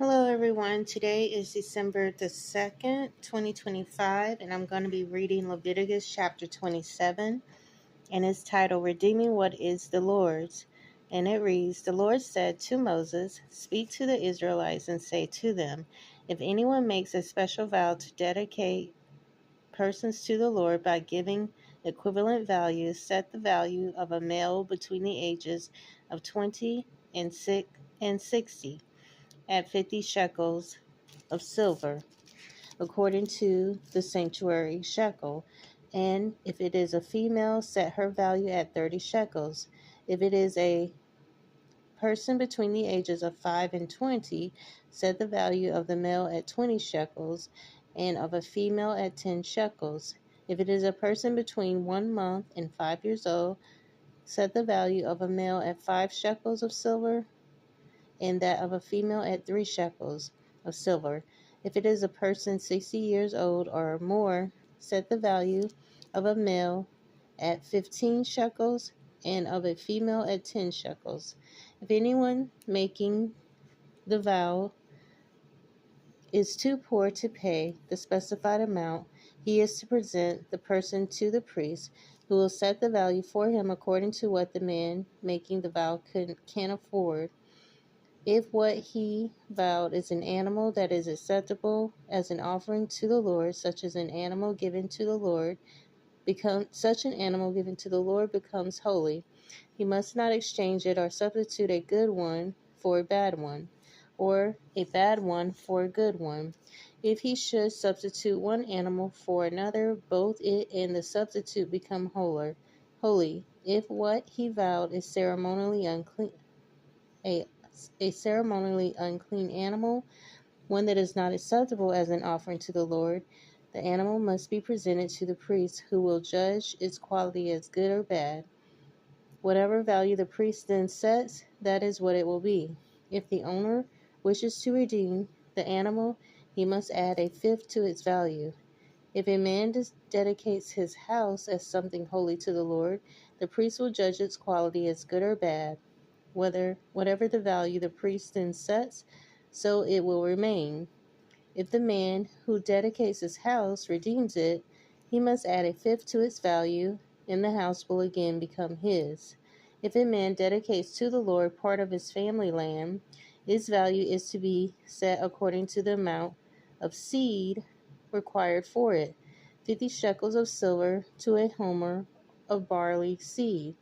Hello, everyone. Today is December the 2nd, 2025, and I'm going to be reading Leviticus chapter 27, and it's titled Redeeming What is the Lord's. And it reads, The Lord said to Moses, Speak to the Israelites and say to them, If anyone makes a special vow to dedicate persons to the Lord by giving equivalent values, set the value of a male between the ages of 20 and 60 at 50 shekels of silver, according to the sanctuary shekel. And if it is a female, set her value at 30 shekels. If it is a person between the ages of 5 and 20, set the value of the male at 20 shekels, and of a female at 10 shekels. If it is a person between 1 month and 5 years old, set the value of a male at 5 shekels of silver, and that of a female at 3 shekels of silver. If it is a person 60 years old or more, set the value of a male at 15 shekels and of a female at 10 shekels. If anyone making the vow is too poor to pay the specified amount, he is to present the person to the priest, who will set the value for him according to what the man making the vow can afford. If what he vowed is an animal that is acceptable as an offering to the Lord, such an animal given to the Lord becomes holy. He must not exchange it or substitute a good one for a bad one, or a bad one for a good one. If he should substitute one animal for another, both it and the substitute become holy. If what he vowed is a ceremonially unclean animal, one that is not acceptable as an offering to the Lord, the animal must be presented to the priest, who will judge its quality as good or bad. Whatever value the priest then sets, that is what it will be. If the owner wishes to redeem the animal, he must add a fifth to its value. If a man dedicates his house as something holy to the Lord, the priest will judge its quality as good or bad. Whatever the value the priest then sets, so it will remain. If the man who dedicates his house redeems it, he must add a fifth to its value, and the house will again become his. If a man dedicates to the Lord part of his family land, its value is to be set according to the amount of seed required for it, 50 shekels of silver to a homer of barley seed.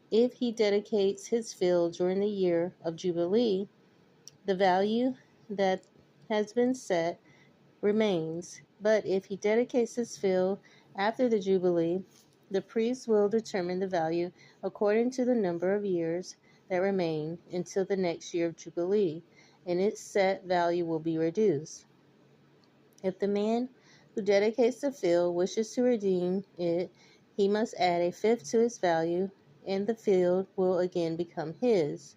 If he dedicates his field during the year of Jubilee, the value that has been set remains. But if he dedicates his field after the Jubilee, the priest will determine the value according to the number of years that remain until the next year of Jubilee, and its set value will be reduced. If the man who dedicates the field wishes to redeem it, he must add a fifth to its value, and the field will again become his.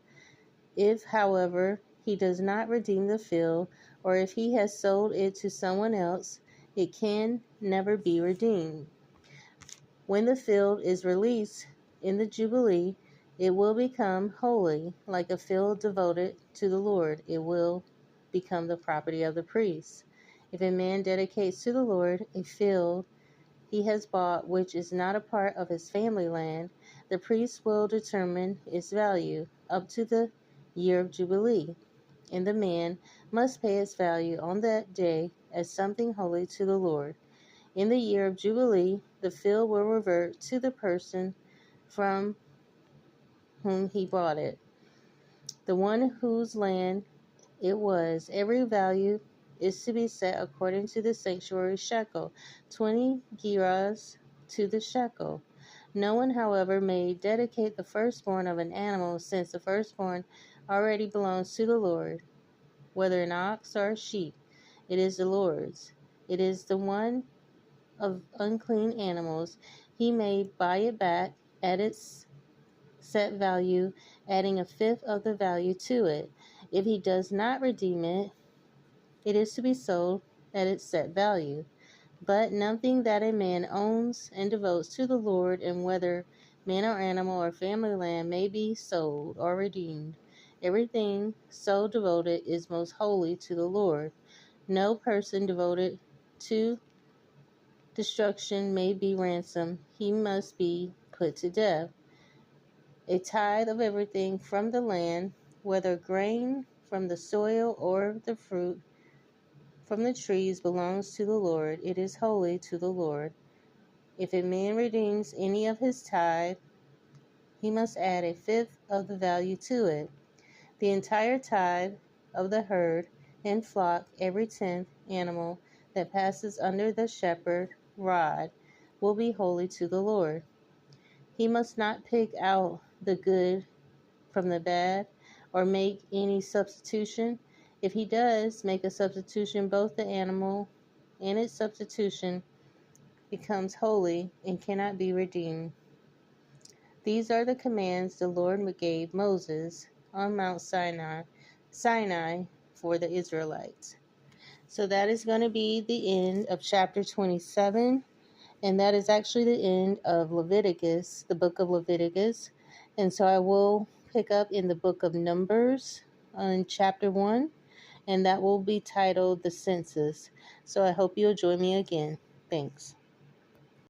If, however, he does not redeem the field, or if he has sold it to someone else, it can never be redeemed. When the field is released in the Jubilee, it will become holy, like a field devoted to the Lord. It will become the property of the priest. If a man dedicates to the Lord a field he has bought which is not a part of his family land, the priest will determine its value up to the year of Jubilee, and the man must pay its value on that day as something holy to the Lord. In the year of Jubilee, the field will revert to the person from whom he bought it, the one whose land it was. Every value is to be set according to the sanctuary shekel, 20 gerahs to the shekel. No one, however, may dedicate the firstborn of an animal, since the firstborn already belongs to the Lord, whether an ox or a sheep. It is the Lord's. It is the one of unclean animals. He may buy it back at its set value, adding a fifth of the value to it. If he does not redeem it, it is to be sold at its set value. But nothing that a man owns and devotes to the Lord, and whether man or animal or family land, may be sold or redeemed. Everything so devoted is most holy to the Lord. No person devoted to destruction may be ransomed. He must be put to death. A tithe of everything from the land, whether grain from the soil or the fruit from the trees, belongs to the Lord. It is holy to the Lord. If a man redeems any of his tithe, he must add a fifth of the value to it. The entire tithe of the herd and flock, every 10th animal that passes under the shepherd rod, will be holy to the Lord. He must not pick out the good from the bad or make any substitution. If he does make a substitution, both the animal and its substitution becomes holy and cannot be redeemed. These are the commands the Lord gave Moses on Mount Sinai for the Israelites. So that is going to be the end of chapter 27, and that is actually the end of Leviticus, the book of Leviticus. And so I will pick up in the book of Numbers in chapter 1, and that will be titled The Census. So I hope you'll join me again. Thanks.